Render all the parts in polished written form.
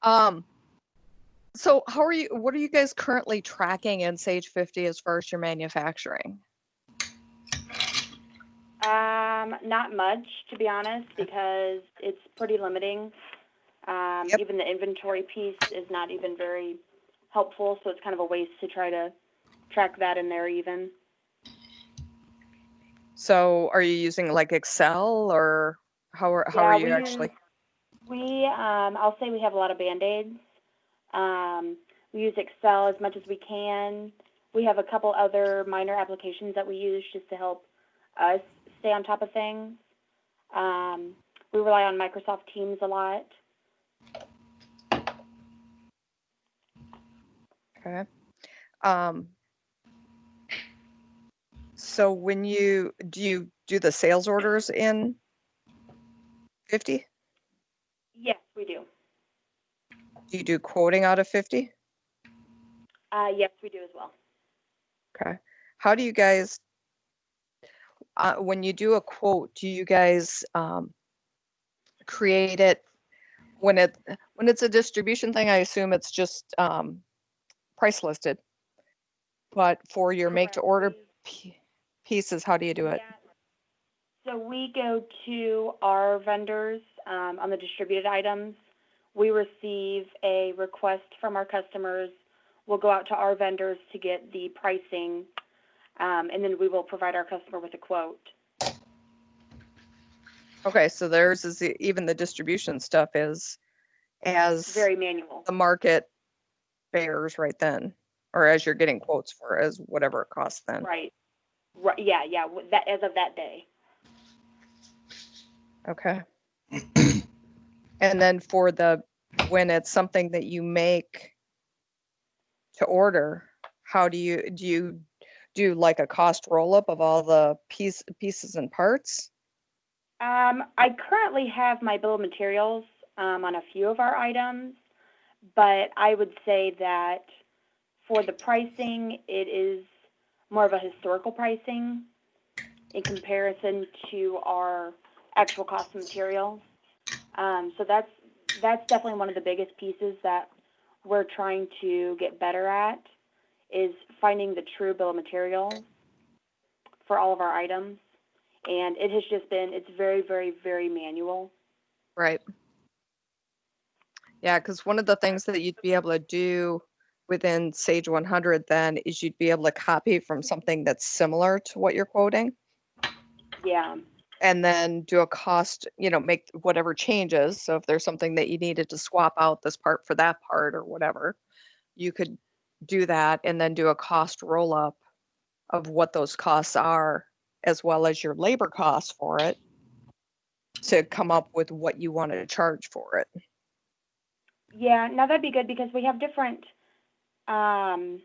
Um, so what are you guys currently tracking in Sage 50 as far as your manufacturing? Not much, to be honest, because it's pretty limiting. Yep. Even the inventory piece is not even very helpful, so it's kind of a waste to try to track that in there even. So are you using like Excel or how are Yeah, you actually? I'll say we have a lot of Band-Aids. We use Excel as much as we can. We have a couple other minor applications that we use just to help us stay on top of things. Um, we rely on Microsoft Teams a lot. Okay. Um, so when you do the sales orders in 50? Yes, we do. Do you do quoting out of 50? Yes, we do as well. Okay. How do you guys, when you do a quote, do you guys create it when it's a distribution thing? I assume it's just price listed. But for your make to Correct. order pieces, how do you do it? Yeah. So we go to our vendors on the distributed items. We receive a request from our customers. We'll go out to our vendors to get the pricing, and then we will provide our customer with a quote. Okay, so theirs is even the distribution stuff is as Very manual. the market bears right then, or as you're getting quotes for as whatever it costs then. Right. Right. Yeah. Yeah. That as of that day. Okay. And then when it's something that you make to order, how do you do like a cost roll up of all the pieces and parts? I currently have my bill of materials on a few of our items, but I would say that for the pricing, it is more of a historical pricing in comparison to our actual cost of materials. So that's definitely one of the biggest pieces that we're trying to get better at is finding the true bill of materials for all of our items. And it has just been it's very, very, very manual. Right. Yeah, because one of the things that you'd be able to do within Sage 100 then is you'd be able to copy from something that's similar to what you're quoting Yeah. and then do a cost, make whatever changes. So if there's something that you needed to swap out this part for that part or whatever, you could do that and then do a cost roll up of what those costs are, as well as your labor costs for it to come up with what you want to charge for it. Yeah. Now that'd be good because we have different um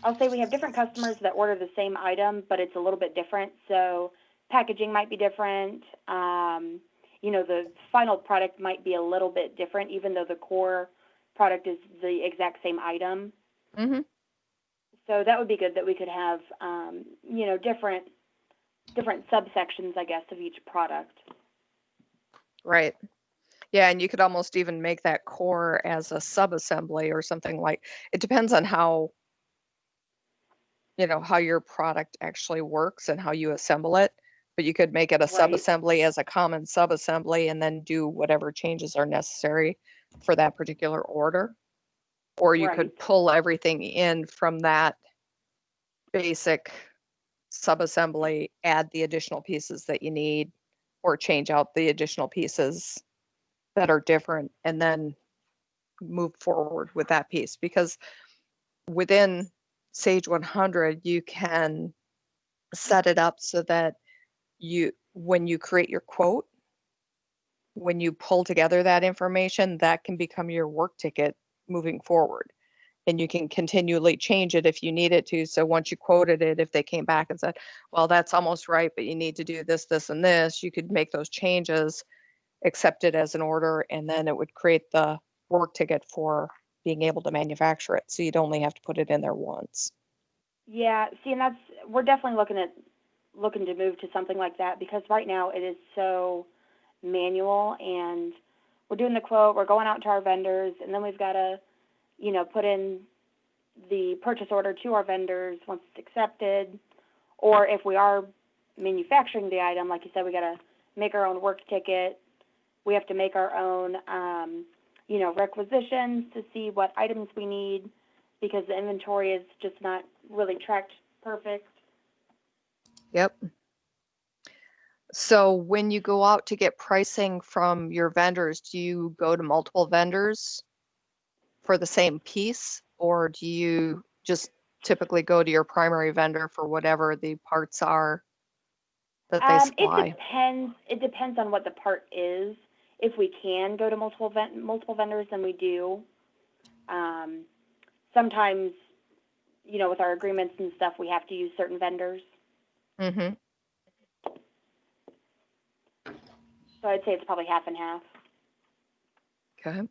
I'll say we have different customers that order the same item, but it's a little bit different. So packaging might be different. The final product might be a little bit different, even though the core product is the exact same item. Mm-hmm. So that would be good that we could have, different subsections, I guess, of each product. Right. Yeah, and you could almost even make that core as a sub-assembly or something like it depends on how your product actually works and how you assemble it. But you could make it a Right. sub-assembly as a common sub-assembly and then do whatever changes are necessary for that particular order. Or you Right. could pull everything in from that basic sub-assembly, add the additional pieces that you need, or change out the additional pieces that are different, and then move forward with that piece. Because within Sage 100, you can set it up so that when you create your quote, when you pull together that information, that can become your work ticket moving forward. And you can continually change it if you need it to. So once you quoted it, if they came back and said, well, that's almost right, but you need to do this, this, and this, you could make those changes, accept it as an order, and then it would create the work ticket for being able to manufacture it. So you'd only have to put it in there once. Yeah. See, and we're definitely looking to move to something like that because right now it is so manual and we're doing the quote, we're going out to our vendors, and then we've got to, put in the purchase order to our vendors once it's accepted. Or if we are manufacturing the item, like you said, we got to make our own work ticket. We have to make our own, requisitions to see what items we need, because the inventory is just not really tracked perfect. Yep. So when you go out to get pricing from your vendors, do you go to multiple vendors for the same piece, or do you just typically go to your primary vendor for whatever the parts are that they supply? It depends on what the part is. If we can go to multiple vendors, then we do. Sometimes, with our agreements and stuff, we have to use certain vendors. Mm-hmm. So I'd say it's probably half and half. Okay.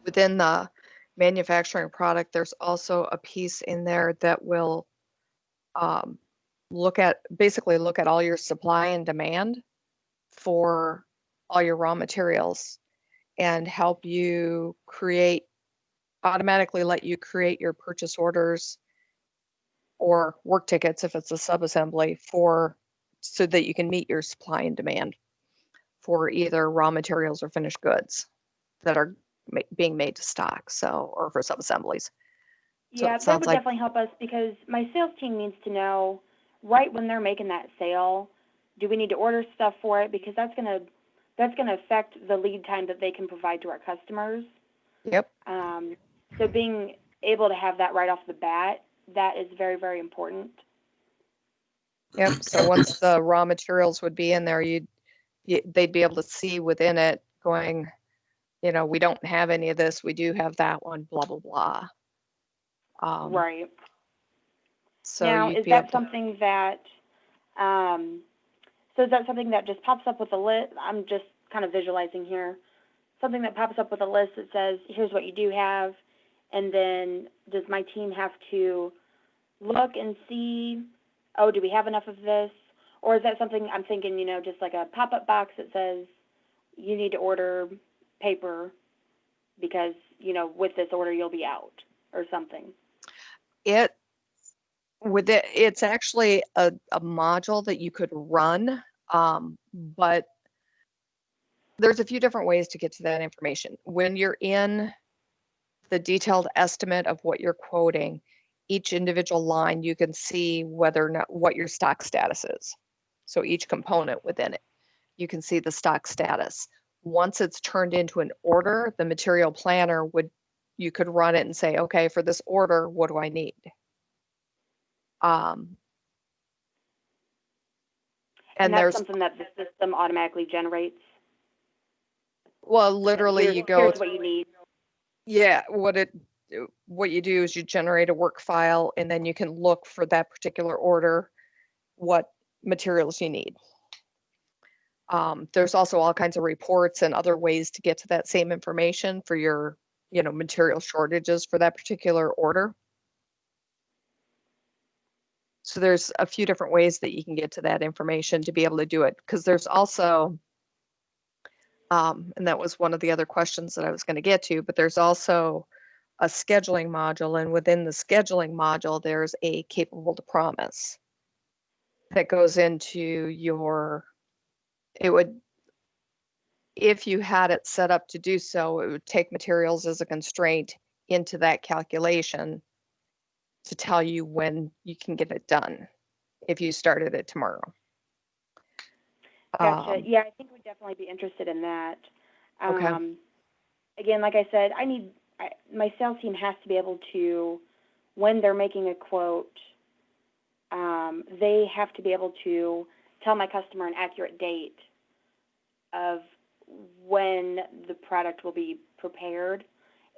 Within the manufacturing product, there's also a piece in there that will look at all your supply and demand for all your raw materials and help you automatically let you create your purchase orders or work tickets if it's a subassembly so that you can meet your supply and demand for either raw materials or finished goods that are being made to stock, or for subassemblies. Yeah, that would definitely help us, because my sales team needs to know right when they're making that sale, do we need to order stuff for it? Because that's gonna affect the lead time that they can provide to our customers. Yep. So being able to have that right off the bat, that is very, very important. Yep. So once the raw materials would be in there, they'd be able to see within it going, we don't have any of this, we do have that one, blah, blah, blah. Right. So now, is that something that, just pops up with a list? I'm just kind of visualizing here. Something that pops up with a list that says, here's what you do have, and then does my team have to look and see, oh, do we have enough of this? Or is that something I'm thinking, just like a pop-up box that says, you need to order paper because, with this order you'll be out, or something? It's actually a module that you could run, but there's a few different ways to get to that information. When you're in the detailed estimate of what you're quoting, each individual line, you can see whether or not what your stock status is. So each component within it, you can see the stock status. Once it's turned into an order, the material planner you could run it and say, okay, for this order, what do I need? And that's something that the system automatically generates? Well, literally, here's what you need. Yeah, what you do is you generate a work file, and then you can look for that particular order, what materials you need. There's also all kinds of reports and other ways to get to that same information for your, material shortages for that particular order. So there's a few different ways that you can get to that information to be able to do it, because there's also, and that was one of the other questions that I was going to get to, but there's also a scheduling module, and within the scheduling module, there's a capable to promise that goes into if you had it set up to do so, it would take materials as a constraint into that calculation to tell you when you can get it done if you started it tomorrow. Gotcha. Yeah, I think we'd definitely be interested in that. Okay. Again, like I said, my sales team has to be able to, when they're making a quote, they have to be able to tell my customer an accurate date of when the product will be prepared.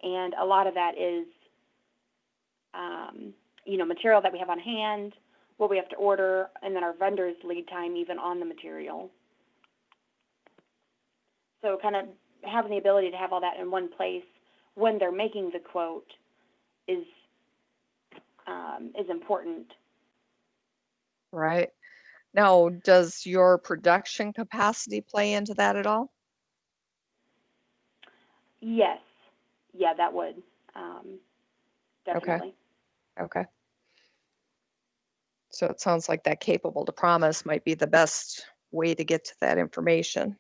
And a lot of that is, material that we have on hand, what we have to order, and then our vendor's lead time even on the material. So kind of having the ability to have all that in one place when they're making the quote is important. Right. Now, does your production capacity play into that at all? Yes. Yeah, that would. Okay. Definitely. Okay. So it sounds like that capable to promise might be the best way to get to that information.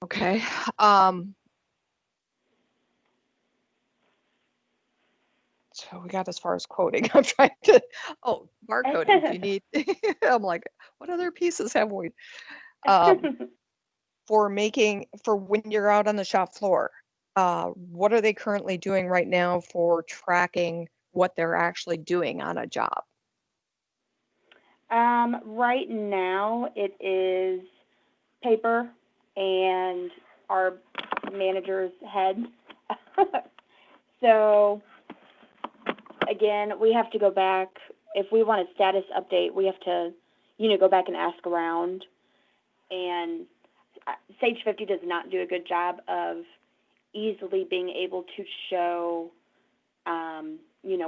Okay. So we got as far as quoting. I'm trying to, oh, barcoding. Do you need, I'm like, what other pieces have we? Um, for when you're out on the shop floor, what are they currently doing right now for tracking what they're actually doing on a job? Right now it is paper and our manager's head. So again, we have to go back. If we want a status update, we have to, go back and ask around. And Sage 50 does not do a good job of easily being able to show,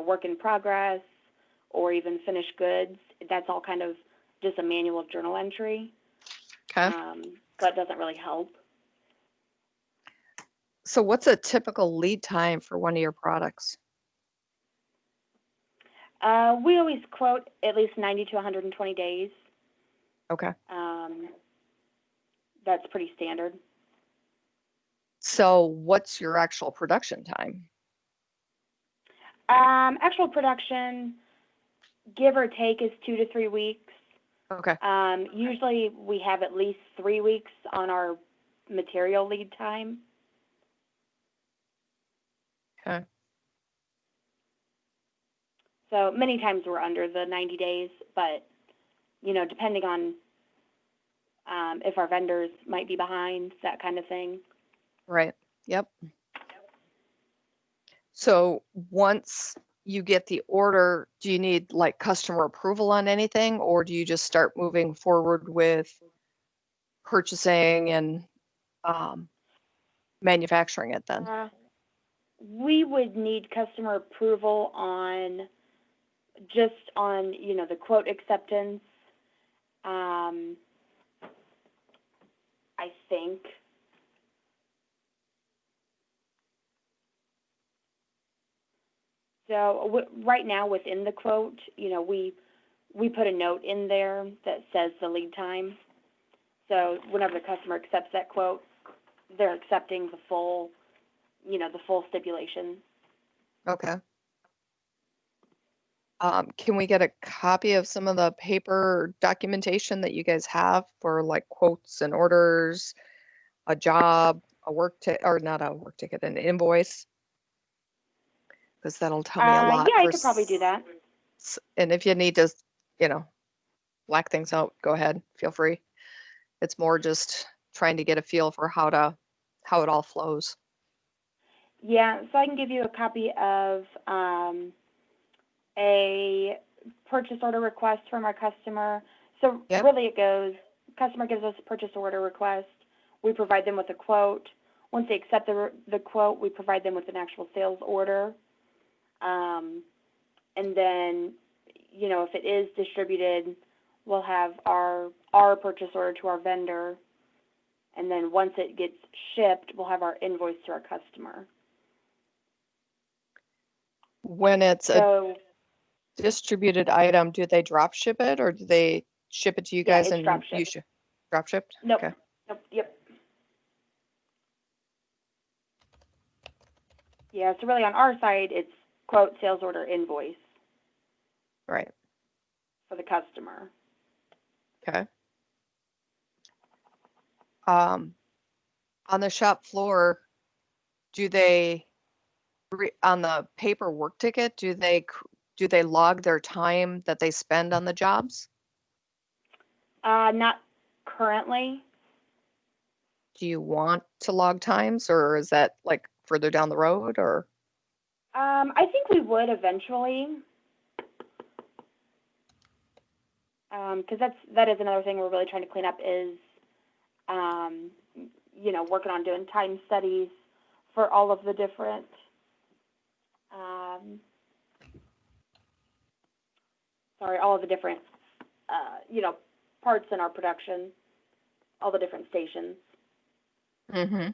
work in progress or even finished goods. That's all kind of just a manual journal entry. Okay. So it doesn't really help. So what's a typical lead time for one of your products? We always quote at least 90 to 120 days. Okay. That's pretty standard. So what's your actual production time? Actual production, give or take, is 2 to 3 weeks. Okay. Usually we have at least 3 weeks on our material lead time. Okay. So many times we're under the 90 days, but, depending on if our vendors might be behind, that kind of thing. Right. Yep. So once you get the order, do you need like customer approval on anything, or do you just start moving forward with purchasing and manufacturing it then? We would need customer approval on the quote acceptance. I think. So right now within the quote, we put a note in there that says the lead time. So whenever the customer accepts that quote, they're accepting the full stipulation. Okay. Can we get a copy of some of the paper documentation that you guys have for like quotes and orders, a job, or not a work ticket, an invoice? Because that'll tell me a lot. Yeah, I could probably do that. And if you need to, black things out, go ahead, feel free. It's more just trying to get a feel for how it all flows. Yeah, so I can give you a copy of a purchase order request from our customer. So Yep. really it goes, customer gives us a purchase order request, we provide them with a quote. Once they accept the quote, we provide them with an actual sales order. And then, if it is distributed, we'll have our purchase order to our vendor. And then once it gets shipped, we'll have our invoice to our customer. When it's a distributed item, do they drop ship it, or do they ship it to you guys and you drop shipped? Nope. Okay. Nope. Yep. Yeah, so really on our side, it's quote, sales order, invoice. Right. For the customer. Okay. On the shop floor, do they on the paper work ticket, do they log their time that they spend on the jobs? Not currently. Do you want to log times, or is that like further down the road, or? I think we would eventually. Because that is another thing we're really trying to clean up is, working on doing time studies for all of the different, all of the different, parts in our production, all the different stations. Mm-hmm.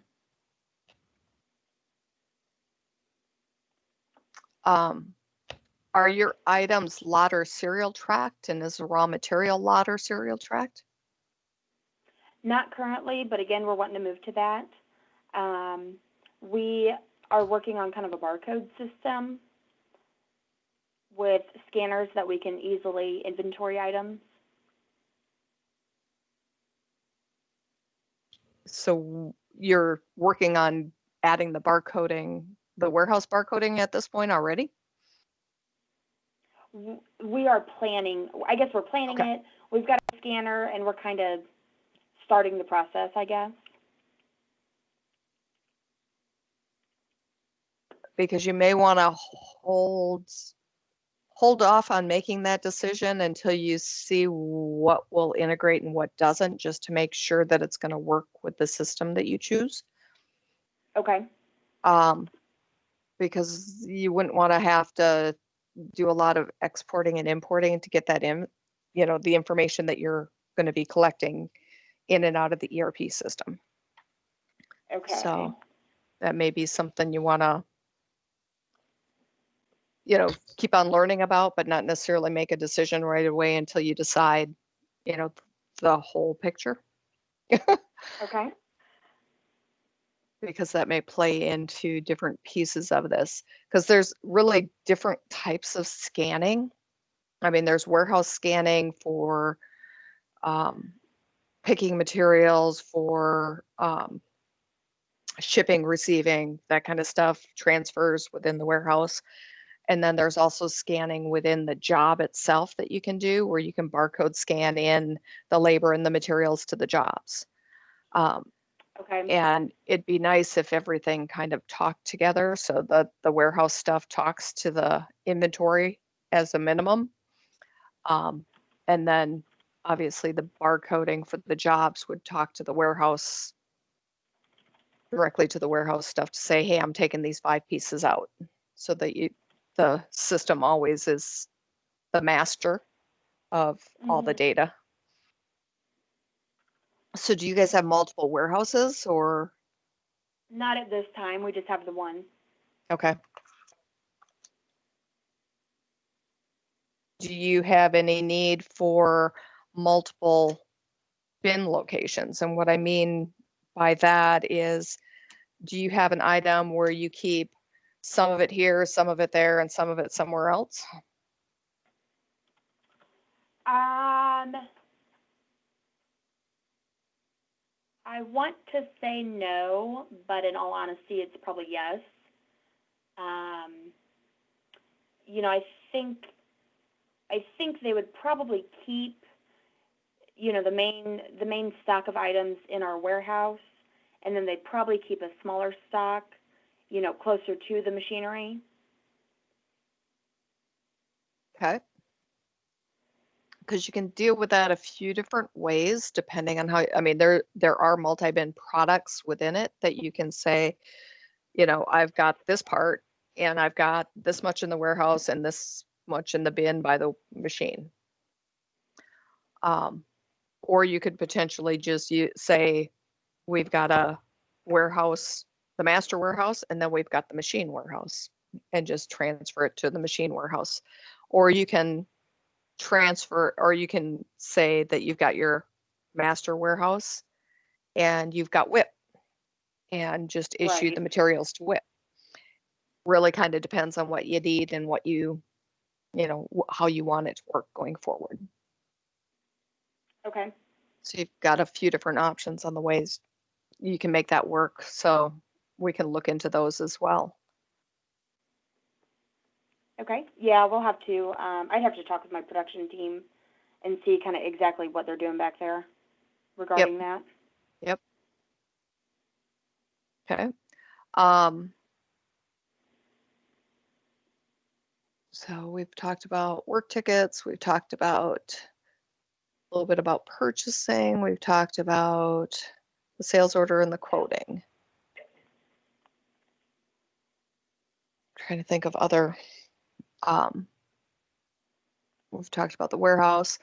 Are your items lot or serial tracked, and is the raw material lot or serial tracked? Not currently, but again, we're wanting to move to that. We are working on kind of a barcode system with scanners that we can easily inventory items. So you're working on adding the barcoding, the warehouse barcoding at this point already? We are planning, I guess we're planning Okay. it. We've got a scanner and we're kind of starting the process, I guess. Because you may want to hold off on making that decision until you see what will integrate and what doesn't, just to make sure that it's going to work with the system that you choose. Okay. Because you wouldn't want to have to do a lot of exporting and importing to get that in, the information that you're going to be collecting in and out of the ERP system. Okay. So that may be something you want to, keep on learning about, but not necessarily make a decision right away until you decide, the whole picture, Okay. because that may play into different pieces of this. Because there's really different types of scanning. I mean, there's warehouse scanning for picking materials, for shipping, receiving, that kind of stuff, transfers within the warehouse. And then there's also scanning within the job itself that you can do, where you can barcode scan in the labor and the materials to the jobs. Okay. And it'd be nice if everything kind of talked together, so that the warehouse stuff talks to the inventory as a minimum. And then obviously the barcoding for the jobs would talk to the warehouse, directly to the warehouse stuff, to say, hey, I'm taking these 5 pieces out, so that the system always is the master of all the data. So do you guys have multiple warehouses, or? Not at this time. We just have the one. Okay. Do you have any need for multiple bin locations? And what I mean by that is, do you have an item where you keep some of it here, some of it there, and some of it somewhere else? I want to say no, but in all honesty, it's probably yes. You know, I think they would probably keep, the main stock of items in our warehouse, and then they'd probably keep a smaller stock, closer to the machinery. Okay. Because you can deal with that a few different ways, depending on how, I mean, there are multi-bin products within it that you can say, I've got this part and I've got this much in the warehouse and this much in the bin by the machine. Or you could potentially just say, we've got a warehouse, the master warehouse, and then we've got the machine warehouse, and just transfer it to the machine warehouse. Or you can say that you've got your master warehouse and you've got WIP, and just issue Right. the materials to WIP. Really kind of depends on what you need and what how you want it to work going forward. Okay. So you've got a few different options on the ways you can make that work. So we can look into those as well. Okay. Yeah, we'll have to. I'd have to talk with my production team and see kind of exactly what they're doing back there regarding that. Yep. Okay. So we've talked about work tickets. We've talked about a little bit about purchasing. We've talked about the sales order and the quoting. Trying to think of other, we've talked about the warehouse.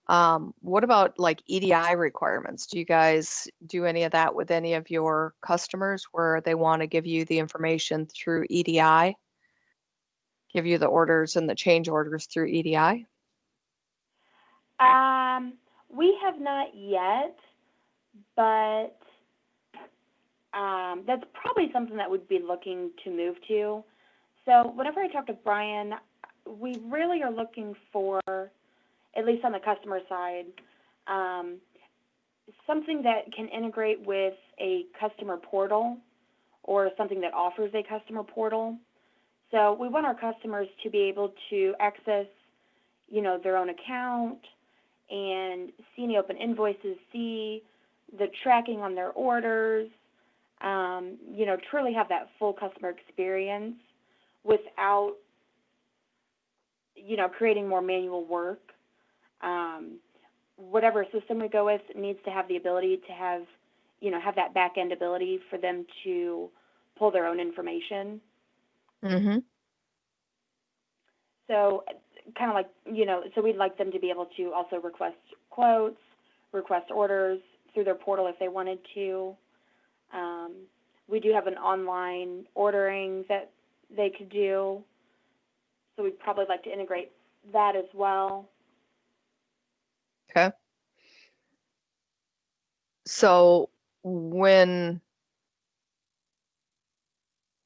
What about like EDI requirements? Do you guys do any of that with any of your customers where they want to give you the information through EDI? Give you the orders and the change orders through EDI? We have not yet, but that's probably something that we'd be looking to move to. So whenever I talk to Brian, we really are looking for, at least on the customer side, something that can integrate with a customer portal or something that offers a customer portal. So we want our customers to be able to access, their own account and see any open invoices, see the tracking on their orders, truly have that full customer experience without, creating more manual work. Whatever system we go with needs to have the ability to have that back end ability for them to pull their own information. Mm-hmm. So kind of like, so we'd like them to be able to also request quotes, request orders through their portal if they wanted to. We do have an online ordering that they could do, so we'd probably like to integrate that as well. Okay. So when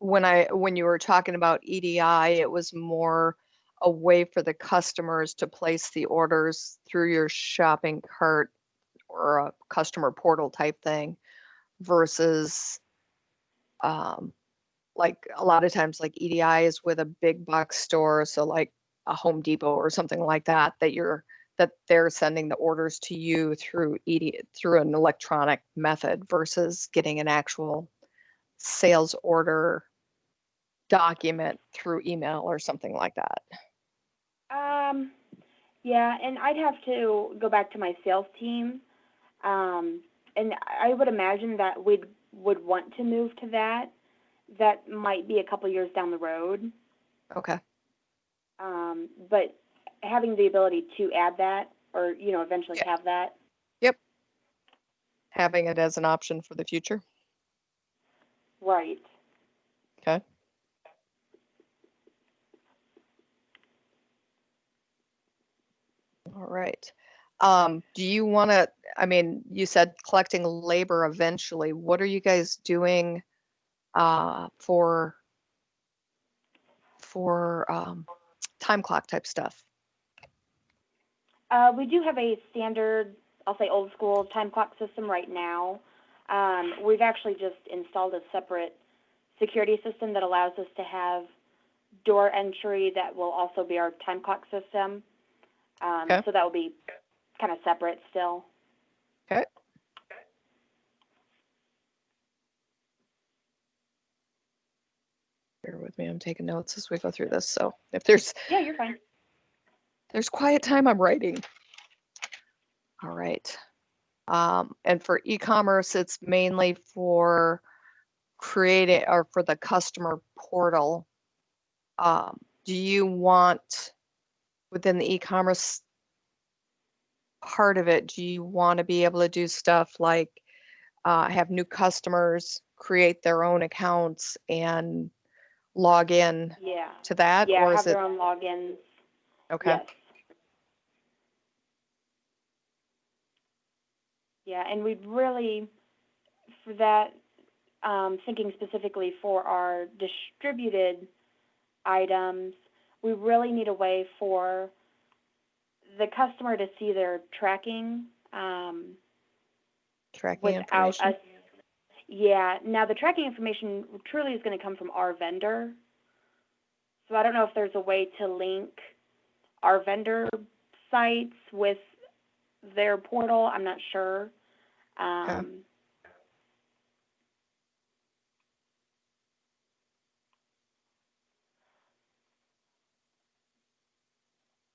you were talking about EDI, it was more a way for the customers to place the orders through your shopping cart or a customer portal type thing versus like a lot of times like EDI is with a big box store, so like a Home Depot or something like that that they're sending the orders to you through through an electronic method versus getting an actual sales order document through email or something like that. Yeah, and I'd have to go back to my sales team, and I would imagine that we would want to move to that. That might be a couple years down the road. Okay. But having the ability to add that or, eventually have that. Yep. Having it as an option for the future. Right. Okay. All right. Do you want to, you said collecting labor eventually. What are you guys doing for time clock type stuff? We do have a standard, I'll say old school time clock system right now. We've actually just installed a separate security system that allows us to have door entry that will also be our time clock system. Okay. So that will be kind of separate still. Okay. Bear with me, I'm taking notes as we go through this. So if there's Yeah, you're fine. There's quiet time, I'm writing. All right. And for e-commerce, it's mainly for creating or for the customer portal. Do you want within the e-commerce part of it, do you want to be able to do stuff like have new customers create their own accounts and log in to that? Yeah, or have is it their own logins. okay? Yes. Yeah, and we'd really, for that, thinking specifically for our distributed items, we really need a way for the customer to see their tracking. Tracking without information. us. Yeah. Now the tracking information truly is going to come from our vendor. So I don't know if there's a way to link our vendor sites with their portal. I'm not sure. Okay.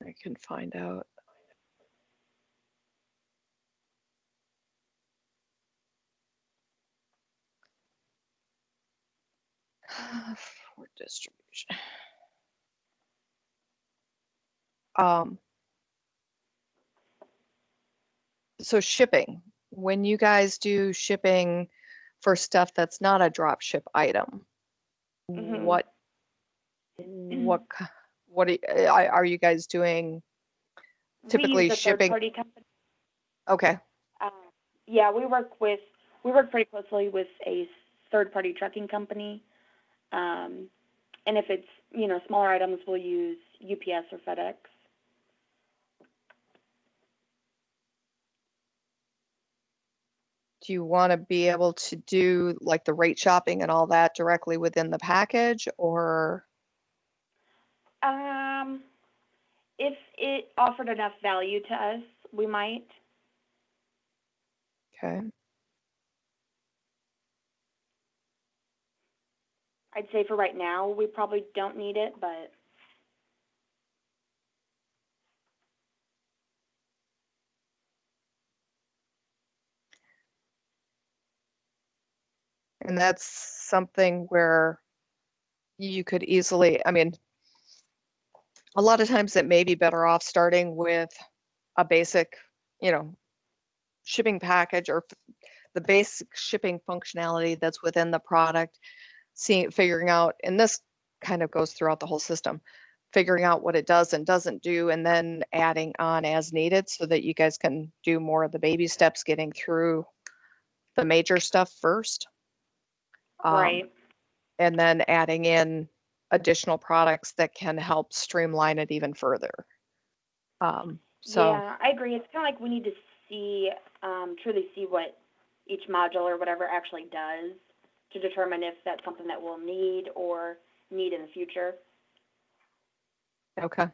I can find out. For distribution. So shipping, when you guys do shipping for stuff that's not a drop ship item, Mhm. what are you guys doing We typically use a shipping? third-party company. Okay. Uh, yeah, we work pretty closely with a third-party trucking company. And if it's, smaller items, we'll use UPS or FedEx. Do you want to be able to do like the rate shopping and all that directly within the package, or? If it offered enough value to us, we might. Okay. I'd say for right now, we probably don't need it, but And that's something where you could easily, I mean, a lot of times it may be better off starting with a basic, shipping package or the basic shipping functionality that's within the product, figuring out, and this kind of goes throughout the whole system, figuring out what it does and doesn't do, and then adding on as needed so that you guys can do more of the baby steps, getting through the major stuff first. right. And then adding in additional products that can help streamline it even further. So Yeah, I agree. It's kind of like we need to see, truly see what each module or whatever actually does to determine if that's something that we'll need or need in the future. okay.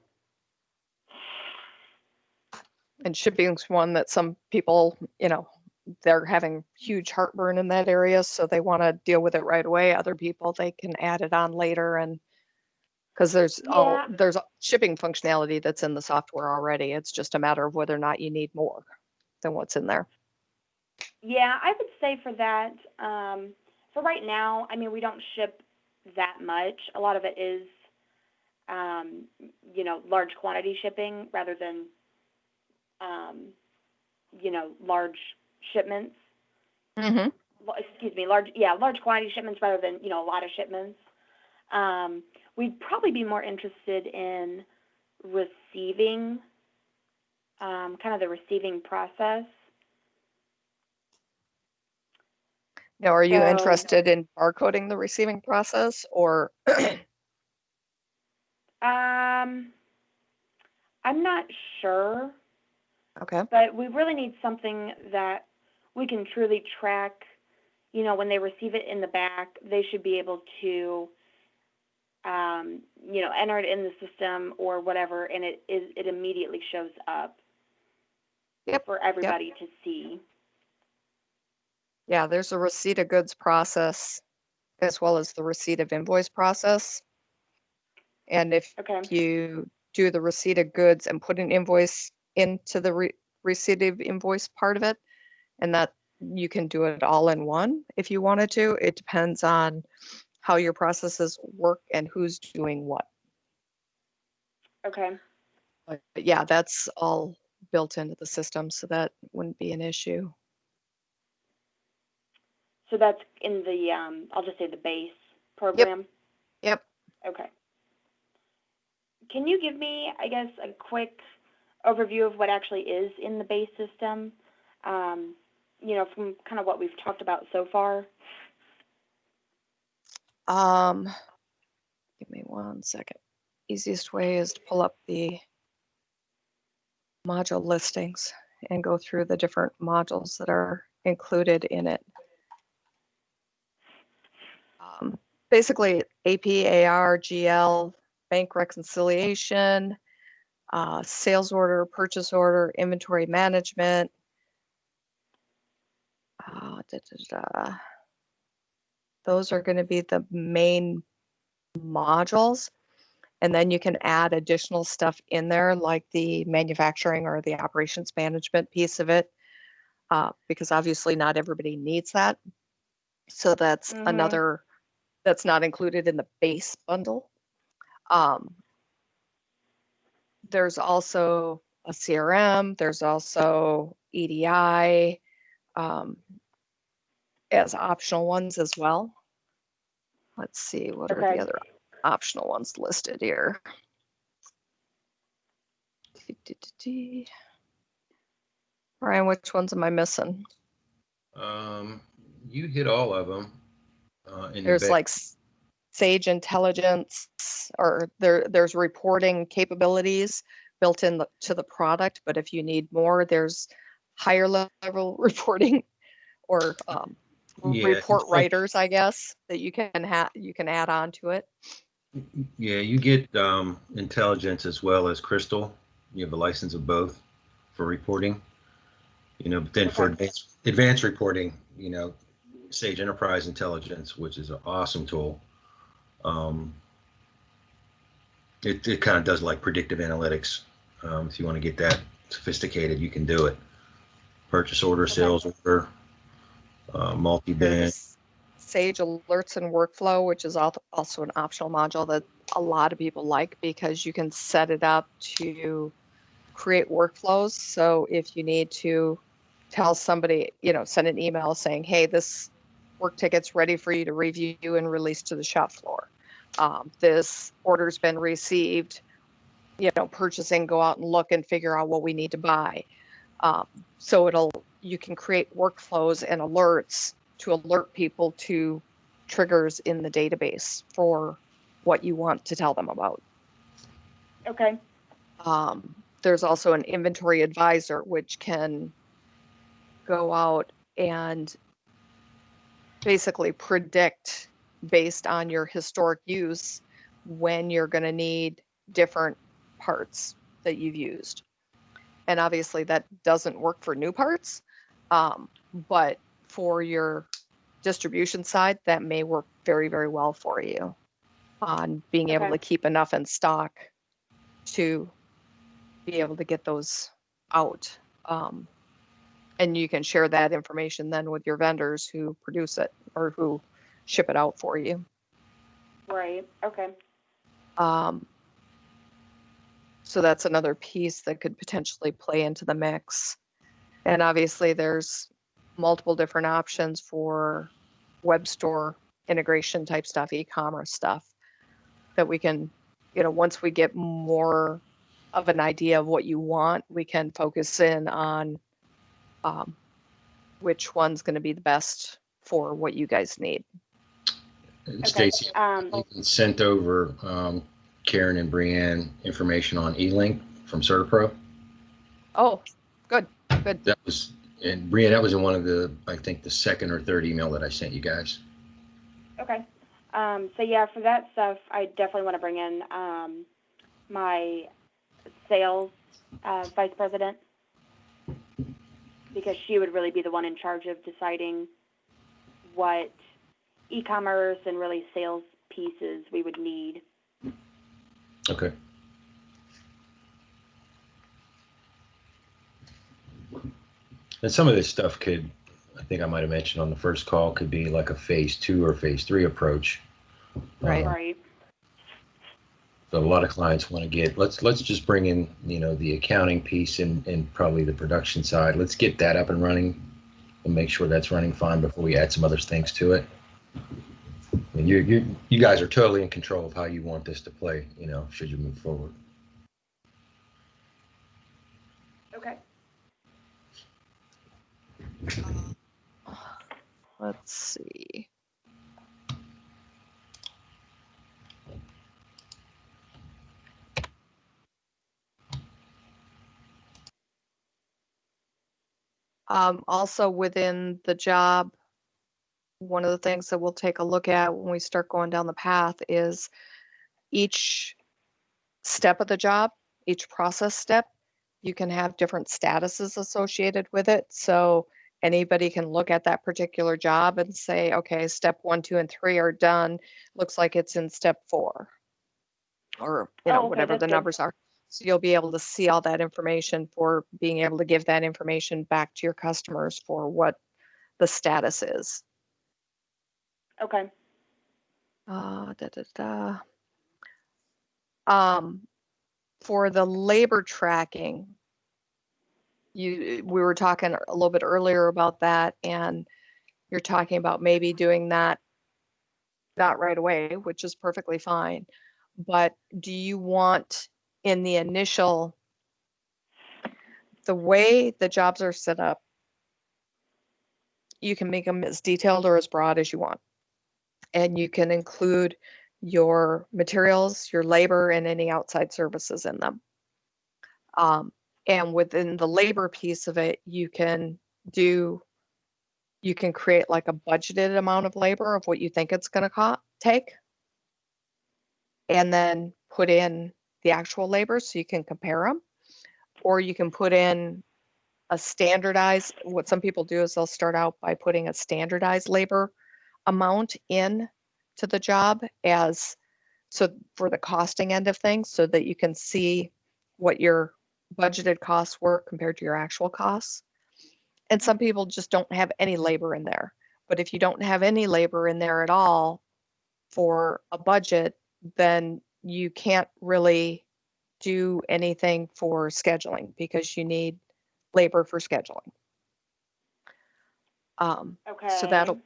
And shipping's one that some people, they're having huge heartburn in that area, so they want to deal with it right away. Other people, they can add it on later, and because Yeah, there's shipping functionality that's in the software already. It's just a matter of whether or not you need more than what's in there. yeah, I would say for that, for right now, I mean, we don't ship that much. A lot of it is, large quantity shipping rather than, large shipments. Mm-hmm. Excuse me, large quantity shipments rather than, a lot of shipments. We'd probably be more interested in receiving, kind of the receiving process. Now, are you So, interested in barcoding the receiving process, or? I'm not sure, Okay. but we really need something that we can truly track. When they receive it in the back, they should be able to, enter it in the system or whatever, and it immediately shows up Yep. for everybody to see. Yeah, there's a receipt of goods process as well as the receipt of invoice process. And if Okay. you do the receipt of goods and put an invoice into the receipt of invoice part of it, and that you can do it all in one if you wanted to. It depends on how your processes work and who's doing what. Okay. But yeah, that's all built into the system, so that wouldn't be an issue. So that's in the, I'll just say the base Yep. program? Yep. Okay. Can you give me, I guess, a quick overview of what actually is in the base system, from kind of what we've talked about so far? Give me 1 second. Easiest way is to pull up the module listings and go through the different modules that are included in it. Basically, AP, AR, GL, bank reconciliation, sales order, purchase order, inventory management. Those are going to be the main modules. And then you can add additional stuff in there, like the manufacturing or the operations management piece of it, because obviously not everybody needs that. So that's another, that's not included in the base bundle. There's also a CRM. There's also EDI as optional ones as well. Let's see, what are the other optional ones listed here? Ryan, which ones am I missing? You hit all of them. There's like Sage Intelligence, or there's reporting capabilities built in to the product. But if you need more, there's higher level reporting or report writers, I guess, that you can add on to it. Yeah, you get intelligence as well as Crystal. You have a license of both for reporting. But then for advanced reporting, Sage Enterprise Intelligence, which is an awesome tool. It kind of does like predictive analytics. If you want to get that sophisticated, you can do it. Purchase order, sales order, multi-band. Sage Alerts and Workflow, which is also an optional module that a lot of people like, because you can set it up to create workflows. So if you need to tell somebody, send an email saying, hey, this work ticket's ready for you to review and release to the shop floor. This order's been received, purchasing, go out and look and figure out what we need to buy. So you can create workflows and alerts to alert people to triggers in the database for what you want to tell them about. Okay. There's also an inventory advisor, which can go out and basically predict, based on your historic use, when you're going to need different parts that you've used. And obviously that doesn't work for new parts, but for your distribution side, that may work very, very well for you on being able to keep enough in stock to be able to get those out. And you can share that information then with your vendors who produce it or who ship it out for you. Right. Okay. So that's another piece that could potentially play into the mix. And obviously there's multiple different options for web store integration type stuff, e-commerce stuff that we can, once we get more of an idea of what you want, we can focus in on which one's going to be the best for what you guys need. Stacy, sent over Karen and Brianne information on eLink from CertaPro. Oh, good. That was, and Brianne, that was in one of the, I think the second or third email that I sent you guys. Okay. So yeah, for that stuff, I definitely want to bring in my sales vice president, because she would really be the one in charge of deciding what e-commerce and really sales pieces we would need. Okay. And some of this stuff could, I think I might have mentioned on the first call, could be like a phase 2 or phase 3 approach. Right. Right. So a lot of clients want to get, let's just bring in, the accounting piece and probably the production side. Let's get that up and running and make sure that's running fine before we add some other things to it. And you guys are totally in control of how you want this to play, should you move forward. Okay. Let's see. Also within the job, one of the things that we'll take a look at when we start going down the path is each step of the job, each process step, you can have different statuses associated with it. So anybody can look at that particular job and say, okay, step 1, 2, and 3 are done. Looks like it's in step 4, or whatever the numbers are. So you'll be able to see all that information for being able to give that information back to your customers for what the status is. Okay. For the labor tracking, we were talking a little bit earlier about that, and you're talking about maybe doing that not right away, which is perfectly fine. But do you want in the initial, the way the jobs are set up, you can make them as detailed or as broad as you want. And you can include your materials, your labor, and any outside services in them. And within the labor piece of it, you can create like a budgeted amount of labor of what you think it's going to take, and then put in the actual labor so you can compare them. Or you can put in a standardized, what some people do is they'll start out by putting a standardized labor amount in to the job so for the costing end of things, so that you can see what your budgeted costs were compared to your actual costs. And some people just don't have any labor in there. But if you don't have any labor in there at all for a budget, then you can't really do anything for scheduling because you need labor for scheduling. Okay. So that'll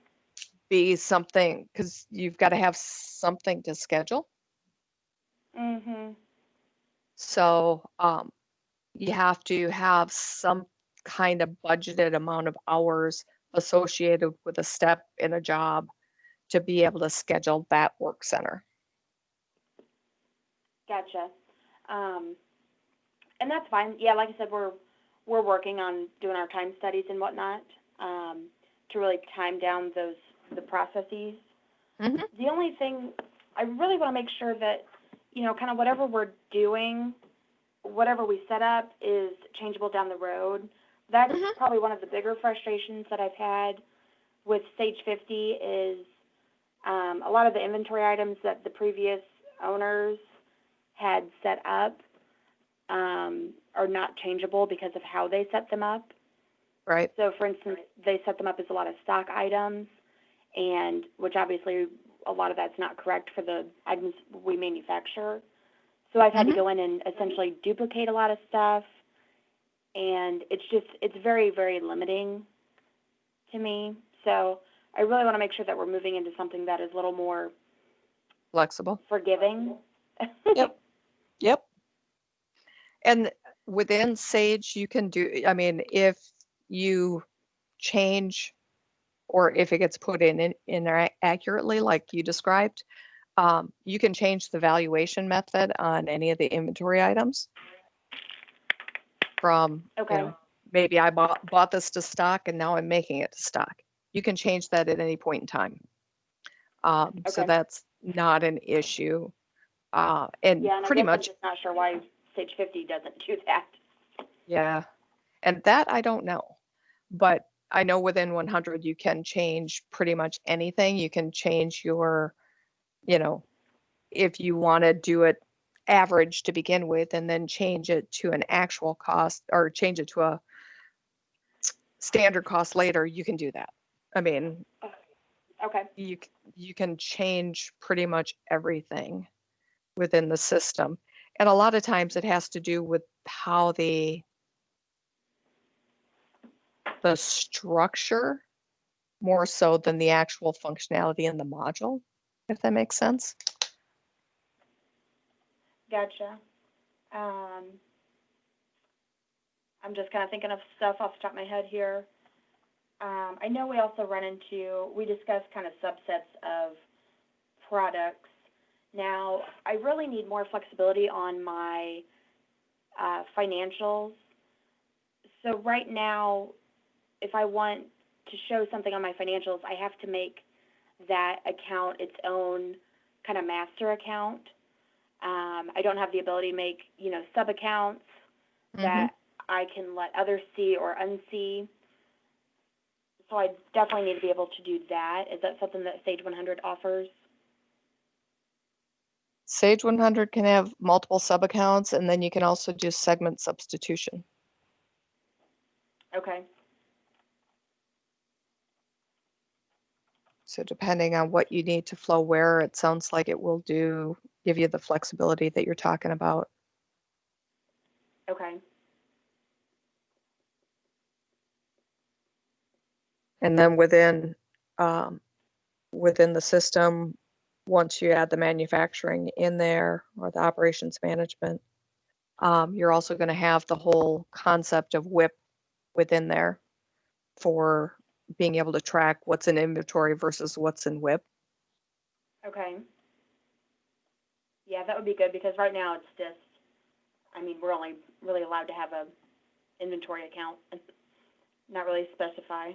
be something, because you've got to have something to schedule. Mm-hmm. So you have to have some kind of budgeted amount of hours associated with a step in a job to be able to schedule that work center. Gotcha. And that's fine. Yeah, like I said, we're working on doing our time studies and whatnot to really time down the processes. Mm-hmm. The only thing I really want to make sure that, kind of whatever we're doing, whatever we set up is changeable down the road. That's Mm-hmm. probably one of the bigger frustrations that I've had with Sage 50 is a lot of the inventory items that the previous owners had set up are not changeable because of how they set them up. Right. So, for instance, they set them up as a lot of stock items, and which obviously a lot of that's not correct for the items we manufacture. So I've had to go in and essentially duplicate a lot of stuff, and it's very, very limiting to me. So I really want to make sure that we're moving into something that is a little more Flexible. forgiving. Yep. Yep. And within Sage, you can do, I mean, if you change or if it gets put in accurately, like you described, you can change the valuation method on any of the inventory items from, Okay. maybe I bought this to stock and now I'm making it to stock. You can change that at any point in time. So Okay. that's not an issue. And Yeah, and I pretty guess I'm much, just not sure why Sage 50 doesn't do that. yeah. And that I don't know. But I know within 100, you can change pretty much anything. You can change your, if you want to do it average to begin with and then change it to an actual cost or change it to a standard cost later, you can do that. I mean, Okay. you can change pretty much everything within the system. And a lot of times it has to do with how the structure more so than the actual functionality in the module, if that makes sense. Gotcha. I'm just kind of thinking of stuff off the top of my head here. I know we also we discussed kind of subsets of products. Now, I really need more flexibility on my financials. So right now, if I want to show something on my financials, I have to make that account its own kind of master account. I don't have the ability to make, sub-accounts that I can let others see or unsee. So I definitely need to be able to do that. Is that something that Sage 100 offers? Sage 100 can have multiple sub-accounts, and then you can also do segment substitution. Okay. So depending on what you need to flow where, it sounds like it will give you the flexibility that you're talking about. Okay. And then um, within the system, once you add the manufacturing in there or the operations management, you're also going to have the whole concept of WIP within there for being able to track what's in inventory versus what's in WIP. Okay. Yeah, that would be good because right now it's just, I mean, we're only really allowed to have a inventory account and not really specify.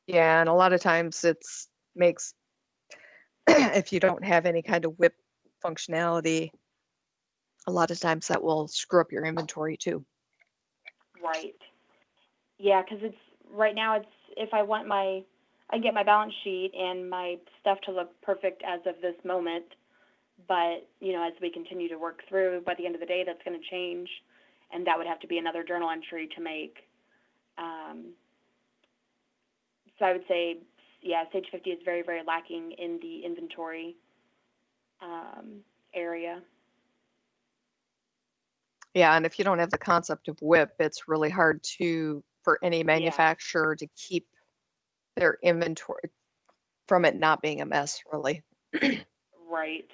Yeah, and a lot of times it's makes if you don't have any kind of WIP functionality, a lot of times that will screw up your inventory too. Right. Yeah, because it's right now it's if I want I get my balance sheet and my stuff to look perfect as of this moment, but as we continue to work through, by the end of the day, that's going to change, and that would have to be another journal entry to make. So I would say, yeah, Sage 50 is very, very lacking in the inventory area. Yeah, and if you don't have the concept of WIP, it's really hard for any manufacturer to keep their inventory from it not being a mess, really. Right.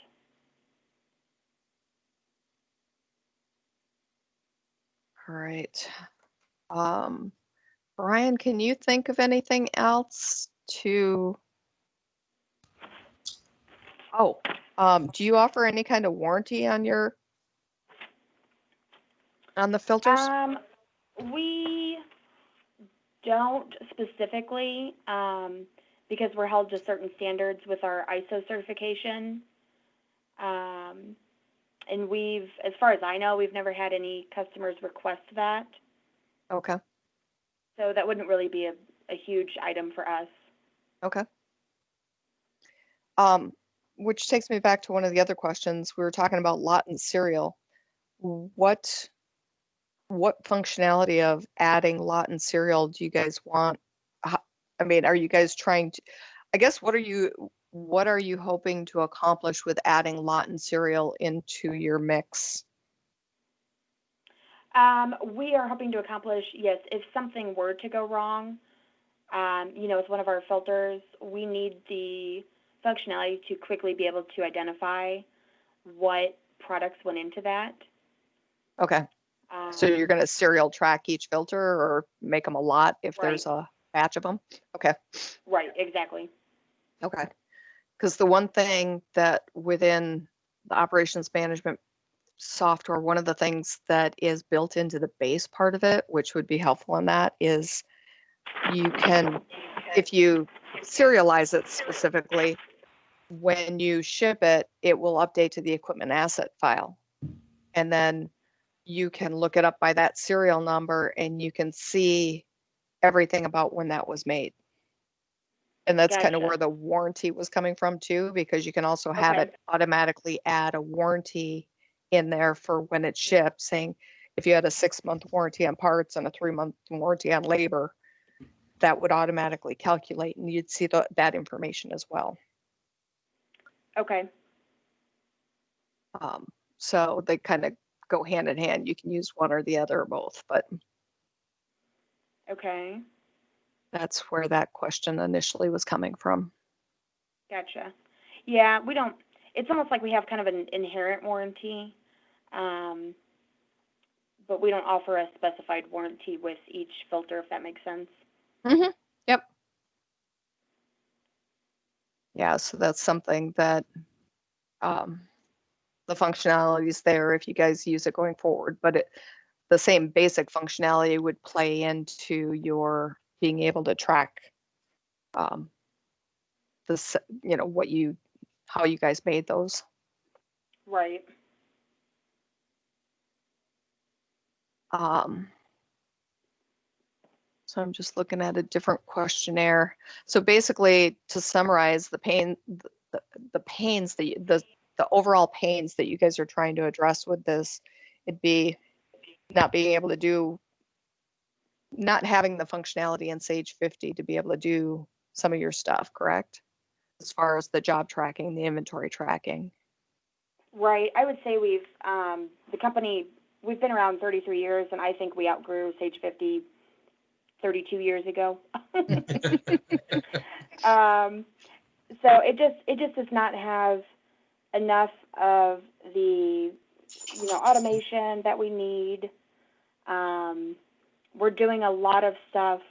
All right. Brian, can you think of anything else to? Oh, do you offer any kind of warranty on the filters? We don't specifically because we're held to certain standards with our ISO certification. And as far as I know, we've never had any customers request that. Okay. So that wouldn't really be a huge item for us. Okay. Which takes me back to one of the other questions. We were talking about lot and serial. What functionality of adding lot and serial do you guys want? I mean, are you guys trying to, I guess, what are you hoping to accomplish with adding lot and serial into your mix? We are hoping to accomplish, yes, if something were to go wrong, with one of our filters, we need the functionality to quickly be able to identify what products went into that. Okay. So you're going to serial track each filter or make them a lot if there's a batch of them? Okay. Right, exactly. Okay. Because the one thing that within the operations management software, one of the things that is built into the base part of it, which would be helpful in that, is you can, if you serialize it specifically, when you ship it, it will update to the equipment asset file. And then you can look it up by that serial number and you can see everything about when that was made. And that's kind of where the warranty was coming from too, because you can also have it automatically add a warranty in there for when it's shipped, saying if you had a 6-month warranty on parts and a 3-month warranty on labor, that would automatically calculate and you'd see that information as well. Okay. So they kind of go hand in hand. You can use one or the other or both, but okay. That's where that question initially was coming from. Gotcha. Yeah, we don't, it's almost like we have kind of an inherent warranty, but we don't offer a specified warranty with each filter, if that makes sense. Mm-hmm. Yep. Yeah, so that's something that the functionality is there if you guys use it going forward, but the same basic functionality would play into your being able to track this, how you guys made those. Right. So I'm just looking at a different questionnaire. So basically, to summarize, the pains that the overall pains that you guys are trying to address with this, it'd be not being able to not having the functionality in Sage 50 to be able to do some of your stuff, correct? As far as the job tracking, the inventory tracking. Right. I would say the company, we've been around 33 years, and I think we outgrew Sage 50 32 years ago. So it just does not have enough of the, automation that we need. We're doing a lot of stuff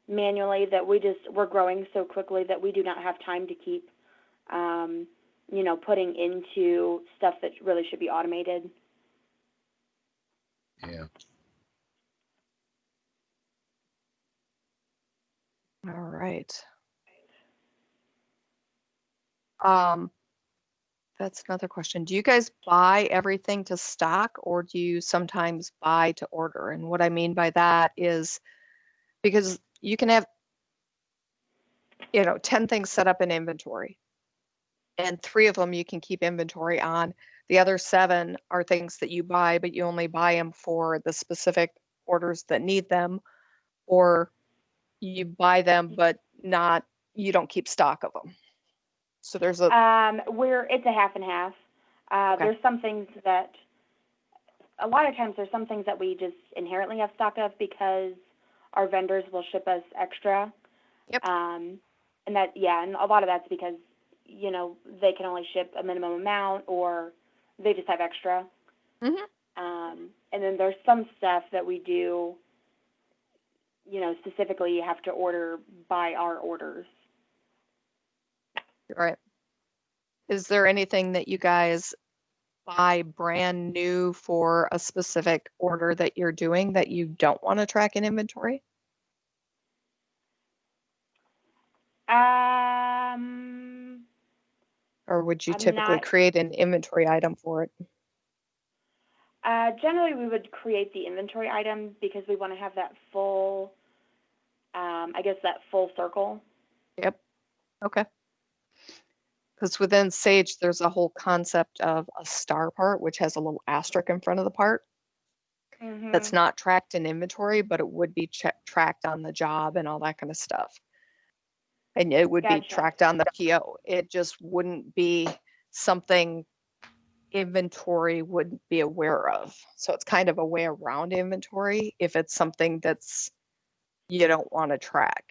manually that we're growing so quickly that we do not have time to keep, putting into stuff that really should be automated. Yeah. All right. That's another question. Do you guys buy everything to stock, or do you sometimes buy to order? And what I mean by that is because you can have, 10 things set up in inventory, and 3 of them you can keep inventory on. The other 7 are things that you buy, but you only buy them for the specific orders that need them, or you buy them, but you don't keep stock of them. So there's it's a half and half. Okay. There's some things that, a lot of times there's some things that we just inherently have stock of because our vendors will ship us extra. Yep. And a lot of that's because, they can only ship a minimum amount or they just have extra. Mm-hmm. And then there's some stuff that we do, specifically you have to order by our orders. Right. Is there anything that you guys buy brand new for a specific order that you're doing that you don't want to track in inventory? Or would you typically create an inventory item for it? Generally, we would create the inventory item because we want to have that full, that full circle. Yep. Okay. Because within Sage, there's a whole concept of a star part, which has a little asterisk in front of the part. Mm-hmm. That's not tracked in inventory, but it would be tracked on the job and all that kind of stuff. And it would be tracked on the PO. It just wouldn't be something inventory wouldn't be aware of. So it's kind of a way around inventory if it's something that's you don't want to track.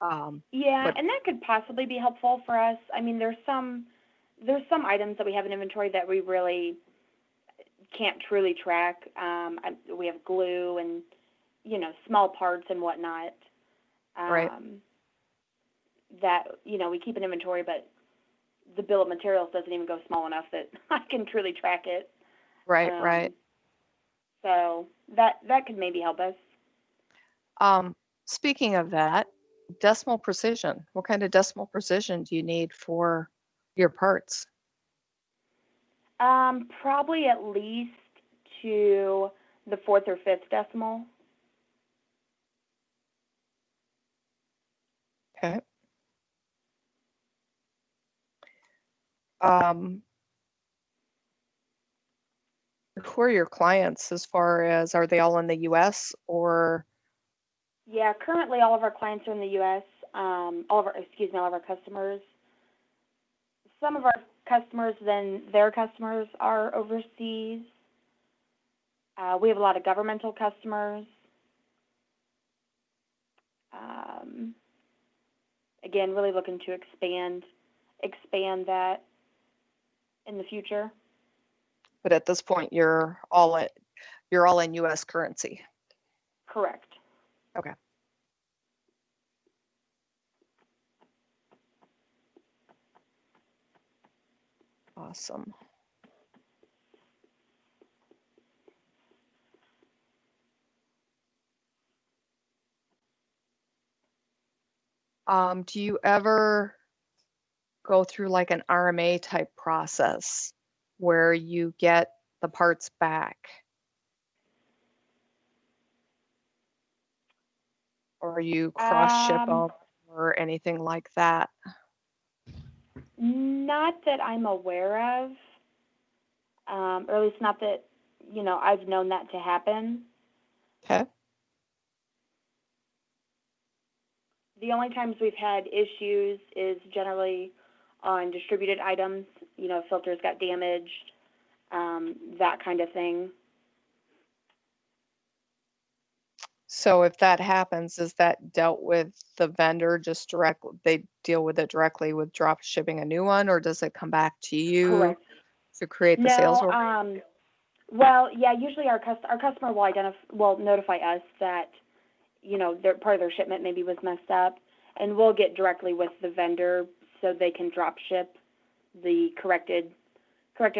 And that could possibly be helpful for us. I mean, there's some items that we have in inventory that we really can't truly track. We have glue and, small parts and whatnot. Right. That, we keep in inventory, but the bill of materials doesn't even go small enough that I can truly track it. Right. So that could maybe help us. Speaking of that, decimal precision. What kind of decimal precision do you need for your parts? Probably at least to the 4th or 5th decimal. Okay. Who are your clients as far as, are they all in the U.S. or? Yeah, currently all of our clients are in the U.S. All of our customers. Some of our customers, then their customers are overseas. We have a lot of governmental customers. Again, really looking to expand that in the future. But at this point, you're all in U.S. currency. Correct. Okay. Awesome. Do you ever go through like an RMA type process where you get the parts back? Or you cross ship them or anything like that? Not that I'm aware of, or at least not that, I've known that to happen. Okay. The only times we've had issues is generally on distributed items, filters got damaged, that kind of thing. So if that happens, is that dealt with the vendor just directly? They deal with it directly with drop shipping a new one, or does it come back to you Correct. to create the sales order? No, well, yeah, usually our customer will notify us that, their part of their shipment maybe was messed up, and we'll get directly with the vendor so they can drop ship the corrected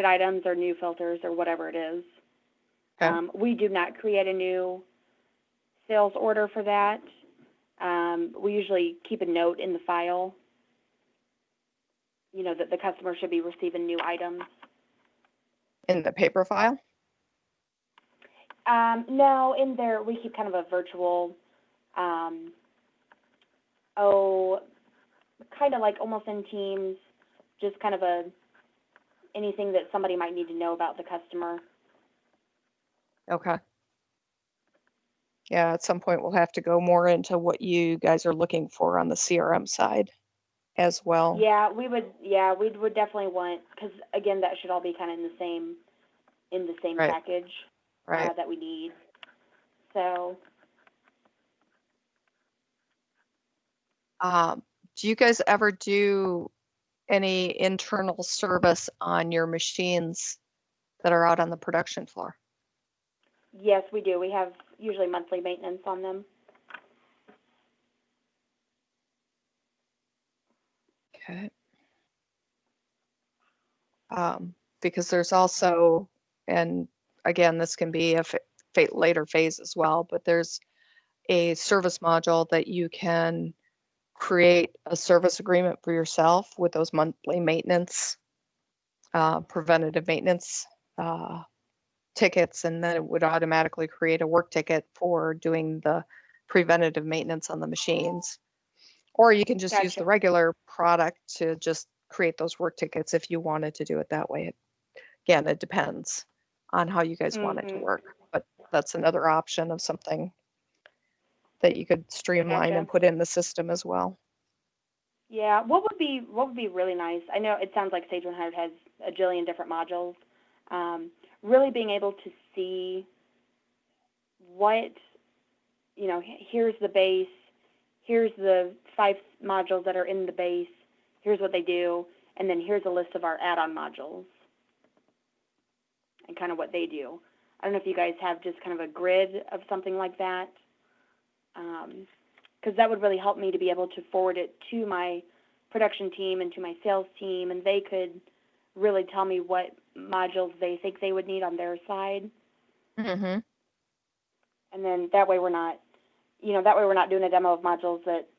items or new filters or whatever it is. Okay. We do not create a new sales order for that. We usually keep a note in the file, that the customer should be receiving new items. In the paper file? No, in there we keep kind of a virtual, kind of like almost in Teams, just kind of anything that somebody might need to know about the customer. Okay. Yeah, at some point we'll have to go more into what you guys are looking for on the CRM side as well. Yeah, we would definitely want, because again, that should all be kind of in the same Right. package Right. that we need. So, Do you guys ever do any internal service on your machines that are out on the production floor? yes, we do. We have usually monthly maintenance on them. Okay. Because there's also, and again, this can be a later phase as well, but there's a service module that you can create a service agreement for yourself with those monthly maintenance, preventative maintenance tickets, and then it would automatically create a work ticket for doing the preventative maintenance on the machines. Or you can just use Gotcha. the regular product to just create those work tickets if you wanted to do it that way. Again, it depends on how you guys want it to Mhm. work, but that's another option of something that you could streamline and Gotcha. put in the system as well. Yeah, what would be really nice? I know it sounds like Sage 100 has a jillion different modules. Really being able to see what, here's the base, here's the 5 modules that are in the base, here's what they do, and then here's a list of our add-on modules and kind of what they do. I don't know if you guys have just kind of a grid of something like that, because that would really help me to be able to forward it to my production team and to my sales team, and they could really tell me what modules they think they would need on their side. Mm-hmm. And then that way we're not doing a demo of modules that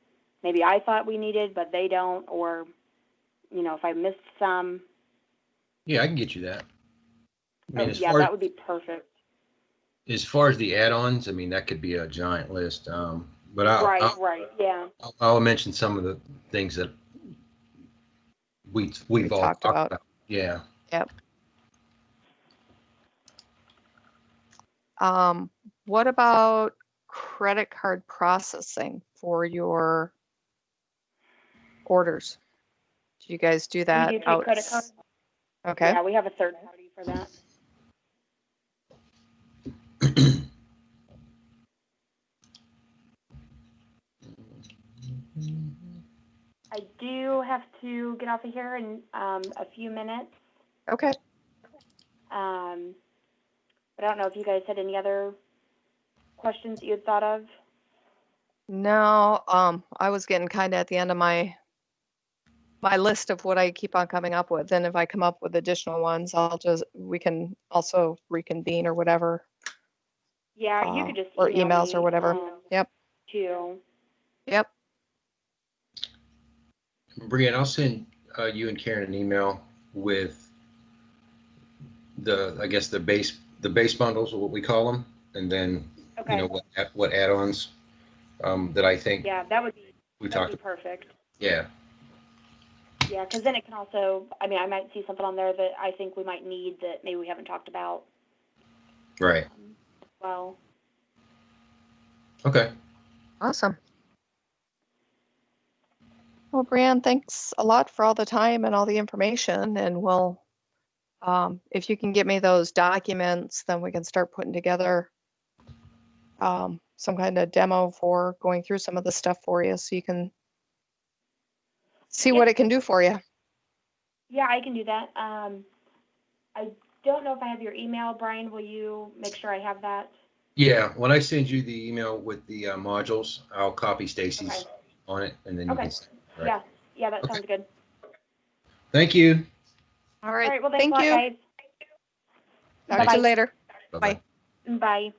maybe I thought we needed, but they don't, or, if I missed some. Yeah, I can get you that. I mean, That would be perfect. as far as the add-ons, I mean, that could be a giant list. But Right, yeah. I'll mention some of the things that we've all talked about. Yeah. Yep. What about credit card processing for your orders? Do you guys do that? We do take credit cards. Okay. Yeah, we have a third party for that. I do have to get off of here in a few minutes. Okay. But I don't know if you guys had any other questions that you had thought of. No, I was getting kind of at the end of my list of what I keep on coming up with. And if I come up with additional ones, we can also reconvene or whatever. Yeah, you could just or email emails me, or whatever. Yep. Too. Yep. Brianne, I'll send you and Karen an email with the base bundles, or what we call them, and then Okay. what add-ons that I think Yeah, that would be perfect. Yeah. Yeah, because then it can also, I might see something on there that I think we might need that maybe we haven't talked about. Right. Well. Okay. Awesome. Well, Brianne, thanks a lot for all the time and all the information. And we'll, if you can get me those documents, then we can start putting together some kind of demo for going through some of the stuff for you so you can see what Yep. it can do for you. Yeah, I can do that. I don't know if I have your email, Brian. Will you make sure I have that? Yeah, when I send you the email with the modules, I'll copy Stacy's Okay. on it, and then you Okay. can send it, right? Yeah. Yeah, that Okay. sounds good. Thank you. All All right. right. Well, thanks Thank a lot, you. guys. Talk to you Bye-bye. later. Bye-bye. Bye. Bye.